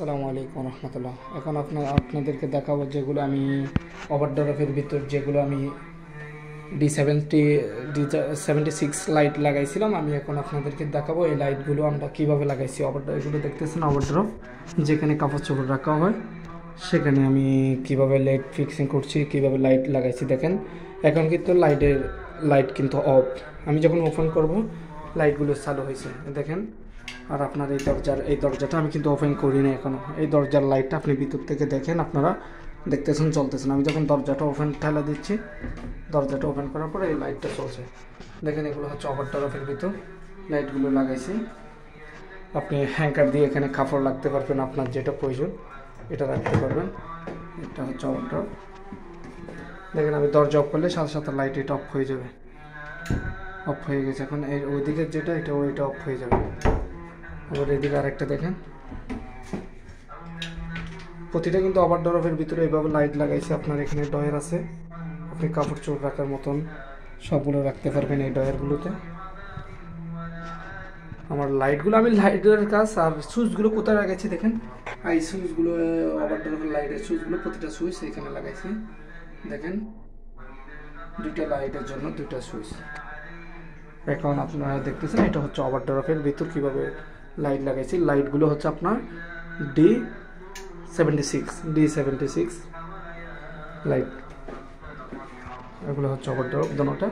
আসসালামু আলাইকুম রহমতুল্লাহ। এখন আপনাদেরকে দেখাবো যেগুলো আমি ওভারড্রাফের ভিতর যেগুলো আমি D76 লাইট লাগাইছিলাম। আমি এখন আপনাদেরকে দেখাবো এই লাইটগুলো আমরা কীভাবে লাগাইছি। এগুলো দেখতেছেন ওভারড্রাফ, যেখানে কাপড় চোপড় রাখা হয় সেখানে আমি কিভাবে লাইট ফিক্সিং করছি, কিভাবে লাইট লাগাইছি দেখেন। এখন কিন্তু লাইট কিন্তু অফ। আমি যখন ওপেন করব লাইটগুলো চালু হয়েছে দেখেন। আর আপনার এই দরজাটা আমি কিন্তু ওপেন করি না এখনও। এই দরজার লাইটটা আপনি ভিতর থেকে দেখেন, আপনারা দেখতেছেন চলতেছেন। আমি যখন দরজাটা ওপেন ঠেলা দিচ্ছি, দরজাটা ওপেন করার পরে এই লাইটটা চলছে দেখেন। এগুলো হচ্ছে ওভারড্রাফের ভিতর লাইটগুলো লাগাইছি। আপনি হ্যাঙ্কার দিয়ে এখানে কাপড় লাগতে পারবেন, আপনার যেটা প্রয়োজন এটা রাখতে পারবেন। এটা হচ্ছে ওভারড্রাফ দেখেন। আমি দরজা অফ করলে সাথে সাথে লাইট এটা অফ হয়ে যাবে। অফ হয়ে গেছে। এখন এই ওইদিকের যেটা ওইটা অফ হয়ে যাবে। আবার এদিকে আরেকটা দেখেন। প্রতিটা কিন্তু ওভারড্রাফের ভিতরে এইভাবে লাইট লাগাইছে। আপনার এখানে ডয়ার আছে, আপনি কাপড় চোপড় রাখার মতন সবগুলো রাখতে পারবেন এই ডয়ারগুলোতে। আমার লাইটগুলো আমি লাইটের কাজ আর সুইচগুলো কোথায় লাগাইছি দেখেন। এই সুইচগুলো ওভারড্রাফের লাইটের সুইচগুলো প্রতিটা সুইচ এখানে লাগাইছি দেখেন। দুইটা লাইটের জন্য দুইটা সুইচ। এখন আপনারা দেখতেছেন এটা হচ্ছে ওভারড্রাফের ভিতর কীভাবে লাইট লাগাইছি। লাইটগুলো হচ্ছে আপনার D76 লাইট। এগুলো হচ্ছে ওভারড্রাফ দোনোটা।